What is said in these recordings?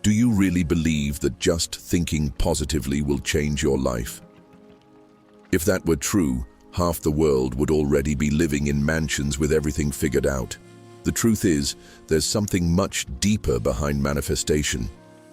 Do you really believe that just thinking positively will change your life? If that were true, half the world would already be living in mansions with everything figured out. The truth is, there's something much deeper behind manifestation,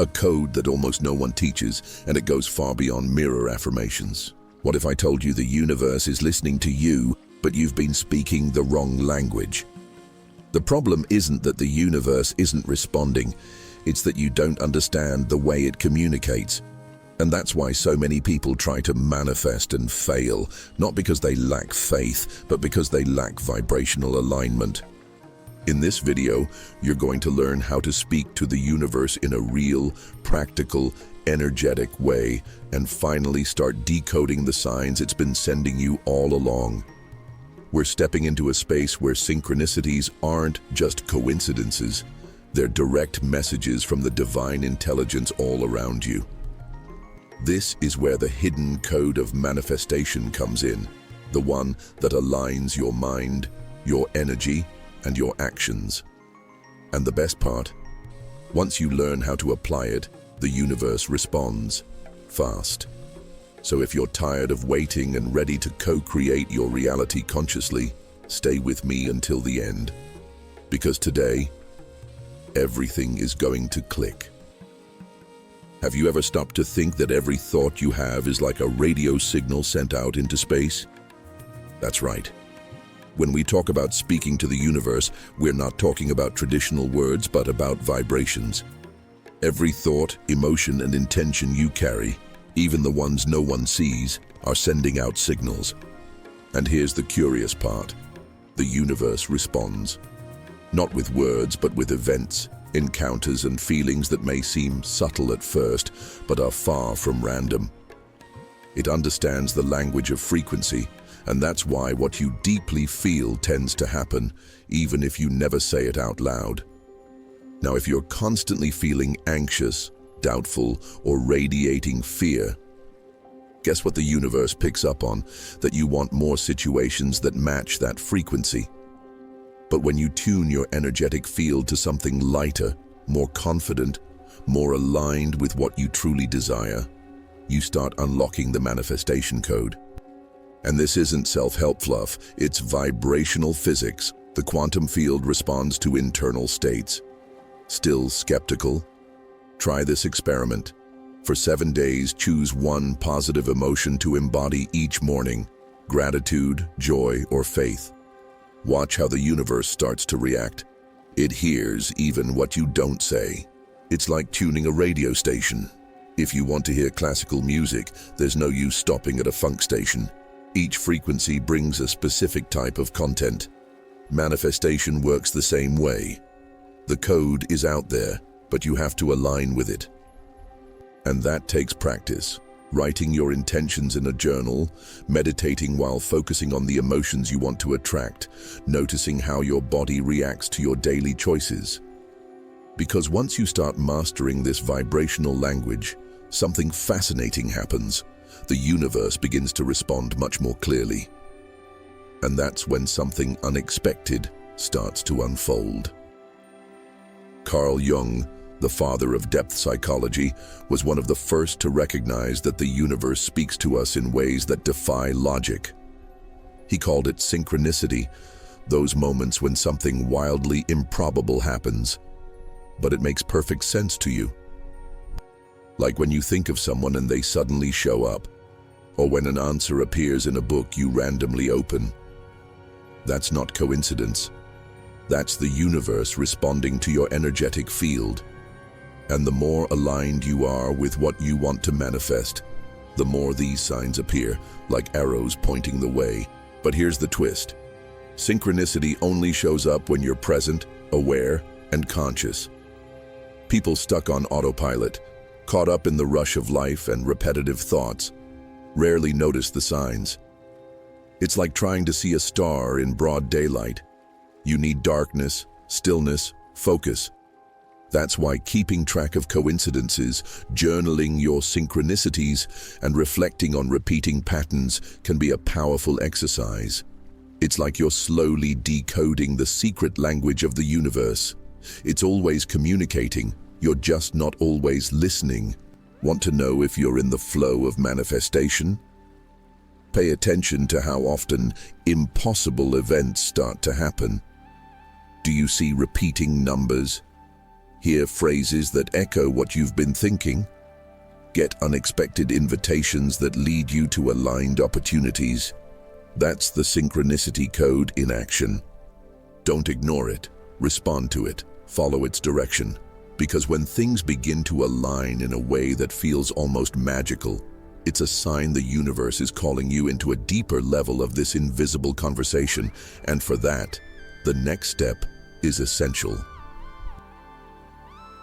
a code that almost no one teaches, and it goes far beyond mirror affirmations. What if I told you the universe is listening to you, but you've been speaking the wrong language? The problem isn't that the universe isn't responding, it's that you don't understand the way it communicates. And that's why so many people try to manifest and fail, not because they lack faith, but because they lack vibrational alignment. In this video, you're going to learn how to speak to the universe in a real, practical, energetic way, and finally start decoding the signs it's been sending you all along. We're stepping into a space where synchronicities aren't just coincidences. They're direct messages from the divine intelligence all around you. This is where the hidden code of manifestation comes in, the one that aligns your mind, your energy, and your actions. And the best part, once you learn how to apply it, the universe responds fast. So if you're tired of waiting and ready to co-create your reality consciously, stay with me until the end. Because today, everything is going to click. Have you ever stopped to think that every thought you have is like a radio signal sent out into space? That's right. When we talk about speaking to the universe, we're not talking about traditional words, but about vibrations. Every thought, emotion, and intention you carry, even the ones no one sees, are sending out signals. And here's the curious part. The universe responds. Not with words, but with events, encounters, and feelings that may seem subtle at first, but are far from random. It understands the language of frequency, and that's why what you deeply feel tends to happen, even if you never say it out loud. Now, if you're constantly feeling anxious, doubtful, or radiating fear, guess what the universe picks up on? That you want more situations that match that frequency. But when you tune your energetic field to something lighter, more confident, more aligned with what you truly desire, you start unlocking the manifestation code. And this isn't self-help fluff, it's vibrational physics. The quantum field responds to internal states. Still skeptical? Try this experiment. For 7 days, choose one positive emotion to embody each morning: gratitude, joy, or faith. Watch how the universe starts to react. It hears even what you don't say. It's like tuning a radio station. If you want to hear classical music, there's no use stopping at a funk station. Each frequency brings a specific type of content. Manifestation works the same way. The code is out there, but you have to align with it. And that takes practice. Writing your intentions in a journal, meditating while focusing on the emotions you want to attract, noticing how your body reacts to your daily choices. Because once you start mastering this vibrational language, something fascinating happens. The universe begins to respond much more clearly. And that's when something unexpected starts to unfold. Carl Jung, the father of depth psychology, was one of the first to recognize that the universe speaks to us in ways that defy logic. He called it synchronicity, those moments when something wildly improbable happens, but it makes perfect sense to you. Like when you think of someone and they suddenly show up, or when an answer appears in a book you randomly open. That's not coincidence. That's the universe responding to your energetic field. And the more aligned you are with what you want to manifest, the more these signs appear, like arrows pointing the way. But here's the twist. Synchronicity only shows up when you're present, aware, and conscious. People stuck on autopilot, caught up in the rush of life and repetitive thoughts, rarely notice the signs. It's like trying to see a star in broad daylight. You need darkness, stillness, focus. That's why keeping track of coincidences, journaling your synchronicities, and reflecting on repeating patterns can be a powerful exercise. It's like you're slowly decoding the secret language of the universe. It's always communicating, You're just not always listening. Want to know if you're in the flow of manifestation? Pay attention to how often impossible events start to happen. Do you see repeating numbers? Hear phrases that echo what you've been thinking? Get unexpected invitations that lead you to aligned opportunities? That's the synchronicity code in action. Don't ignore it. Respond to it. Follow its direction. Because when things begin to align in a way that feels almost magical, it's a sign the universe is calling you into a deeper level of this invisible conversation, and for that, the next step is essential.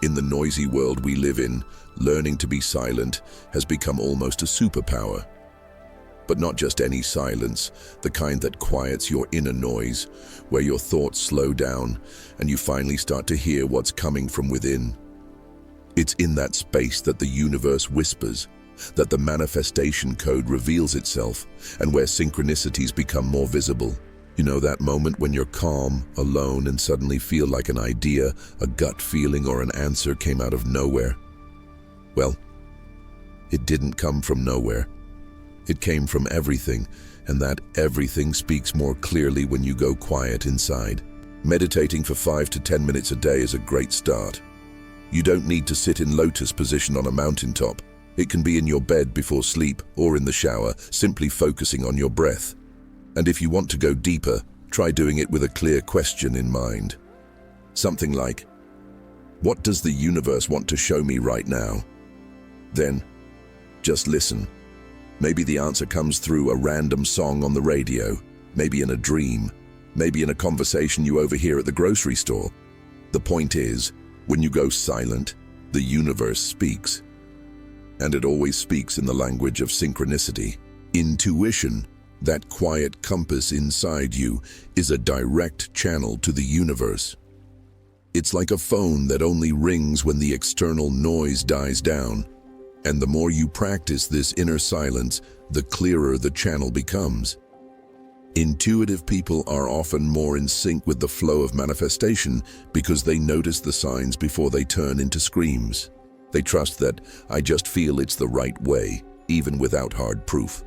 In the noisy world we live in, learning to be silent has become almost a superpower. But not just any silence, the kind that quiets your inner noise, where your thoughts slow down and you finally start to hear what's coming from within. It's in that space that the universe whispers, that the manifestation code reveals itself, and where synchronicities become more visible. You know, that moment when you're calm, alone, and suddenly feel like an idea, a gut feeling, or an answer came out of nowhere? Well, it didn't come from nowhere. It came from everything, and that everything speaks more clearly when you go quiet inside. Meditating for 5 to 10 minutes a day is a great start. You don't need to sit in lotus position on a mountaintop. It can be in your bed before sleep or in the shower, simply focusing on your breath. And if you want to go deeper, try doing it with a clear question in mind. Something like, what does the universe want to show me right now? Then, just listen. Maybe the answer comes through a random song on the radio, maybe in a dream, maybe in a conversation you overhear at the grocery store. The point is, when you go silent, the universe speaks. And it always speaks in the language of synchronicity. Intuition, that quiet compass inside you, is a direct channel to the universe. It's like a phone that only rings when the external noise dies down. And the more you practice this inner silence, the clearer the channel becomes. Intuitive people are often more in sync with the flow of manifestation because they notice the signs before they turn into screams. They trust that I just feel it's the right way, even without hard proof.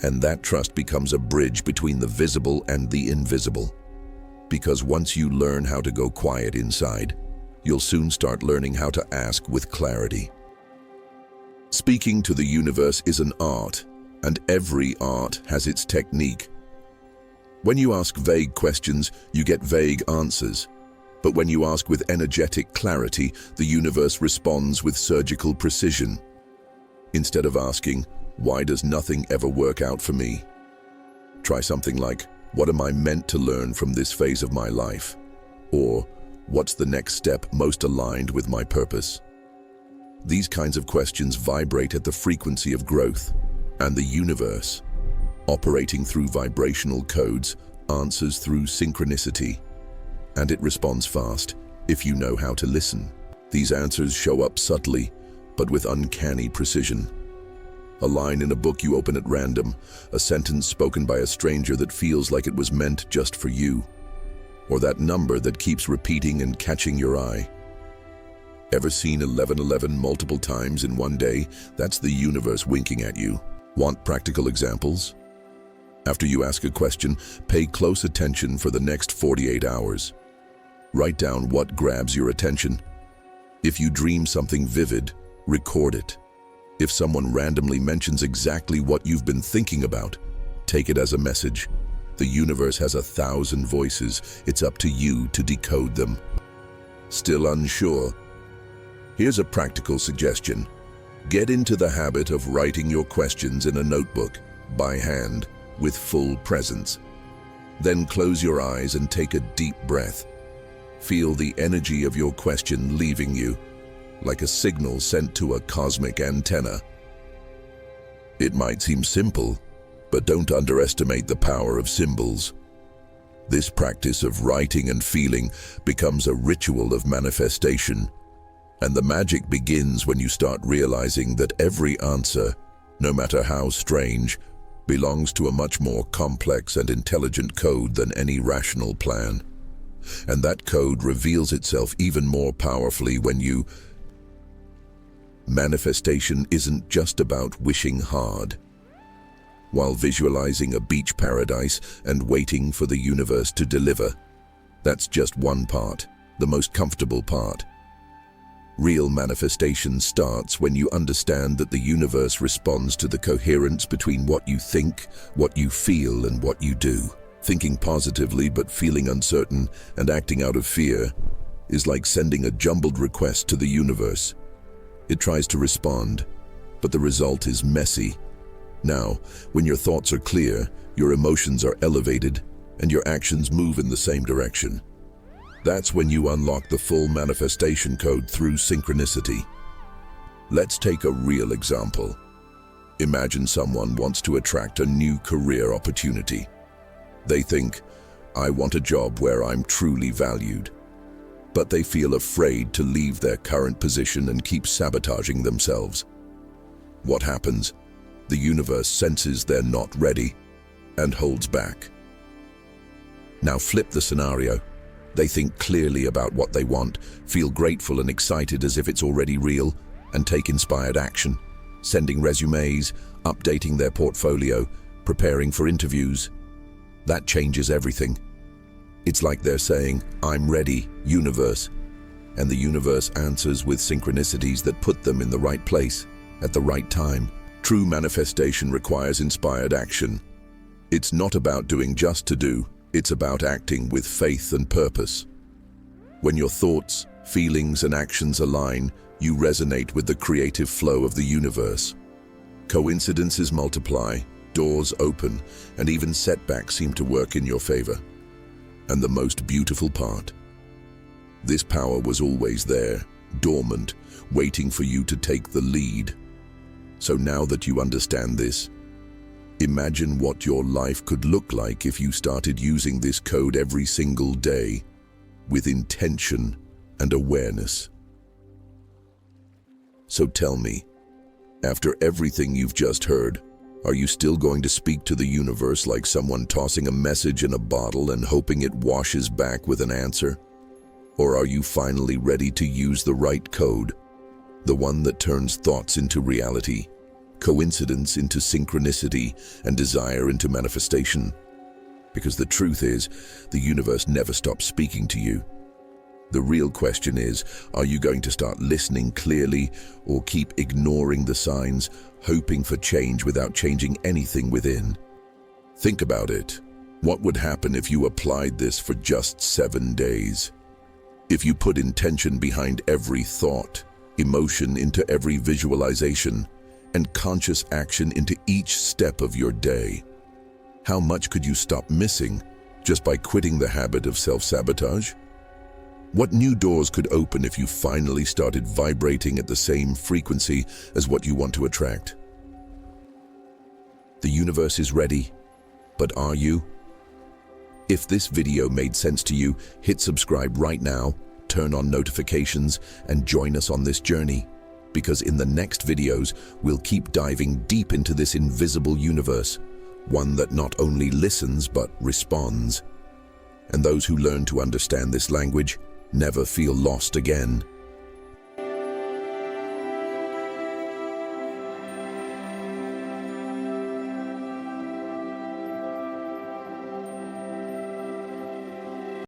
And that trust becomes a bridge between the visible and the invisible. Because once you learn how to go quiet inside, you'll soon start learning how to ask with clarity. Speaking to the universe is an art, and every art has its technique. When you ask vague questions, you get vague answers. But when you ask with energetic clarity, the universe responds with surgical precision. Instead of asking, why does nothing ever work out for me? Try something like, what am I meant to learn from this phase of my life? Or, what's the next step most aligned with my purpose? These kinds of questions vibrate at the frequency of growth, and the universe, operating through vibrational codes, answers through synchronicity. And it responds fast, if you know how to listen. These answers show up subtly, but with uncanny precision. A line in a book you open at random, a sentence spoken by a stranger that feels like it was meant just for you, or that number that keeps repeating and catching your eye. Ever seen 1111 multiple times in one day? That's the universe winking at you. Want practical examples? After you ask a question, pay close attention for the next 48 hours. Write down what grabs your attention. If you dream something vivid, record it. If someone randomly mentions exactly what you've been thinking about, take it as a message. The universe has 1,000 voices. It's up to you to decode them. Still unsure? Here's a practical suggestion. Get into the habit of writing your questions in a notebook, by hand, with full presence. Then close your eyes and take a deep breath. Feel the energy of your question leaving you, like a signal sent to a cosmic antenna. It might seem simple, but don't underestimate the power of symbols. This practice of writing and feeling becomes a ritual of manifestation. And the magic begins when you start realizing that every answer, no matter how strange, belongs to a much more complex and intelligent code than any rational plan. And that code reveals itself even more powerfully when you... Manifestation isn't just about wishing hard. While visualizing a beach paradise and waiting for the universe to deliver, that's just one part, the most comfortable part. Real manifestation starts when you understand that the universe responds to the coherence between what you think, what you feel, and what you do. Thinking positively but feeling uncertain and acting out of fear is like sending a jumbled request to the universe. It tries to respond, but the result is messy. Now, when your thoughts are clear, your emotions are elevated, and your actions move in the same direction. That's when you unlock the full manifestation code through synchronicity. Let's take a real example. Imagine someone wants to attract a new career opportunity. They think, I want a job where I'm truly valued. But they feel afraid to leave their current position and keep sabotaging themselves. What happens? The universe senses they're not ready and holds back. Now flip the scenario. They think clearly about what they want, feel grateful and excited as if it's already real, and take inspired action, sending resumes, updating their portfolio, preparing for interviews. That changes everything. It's like they're saying, I'm ready, universe. And the universe answers with synchronicities that put them in the right place, at the right time. True manifestation requires inspired action. It's not about doing just to do. It's about acting with faith and purpose. When your thoughts, feelings, and actions align, you resonate with the creative flow of the universe. Coincidences multiply, doors open, and even setbacks seem to work in your favor. And the most beautiful part, this power was always there, dormant, waiting for you to take the lead. So now that you understand this, imagine what your life could look like if you started using this code every single day, with intention and awareness. So tell me, after everything you've just heard, are you still going to speak to the universe like someone tossing a message in a bottle and hoping it washes back with an answer? Or are you finally ready to use the right code, the one that turns thoughts into reality, coincidence into synchronicity, and desire into manifestation? Because the truth is, the universe never stops speaking to you. The real question is, are you going to start listening clearly or keep ignoring the signs, hoping for change without changing anything within? Think about it. What would happen if you applied this for just 7 days? If you put intention behind every thought, emotion into every visualization, and conscious action into each step of your day, how much could you stop missing just by quitting the habit of self-sabotage? What new doors could open if you finally started vibrating at the same frequency as what you want to attract? The universe is ready, but are you? If this video made sense to you, hit subscribe right now, turn on notifications, and join us on this journey. Because in the next videos, we'll keep diving deep into this invisible universe, one that not only listens but responds. And those who learn to understand this language never feel lost again.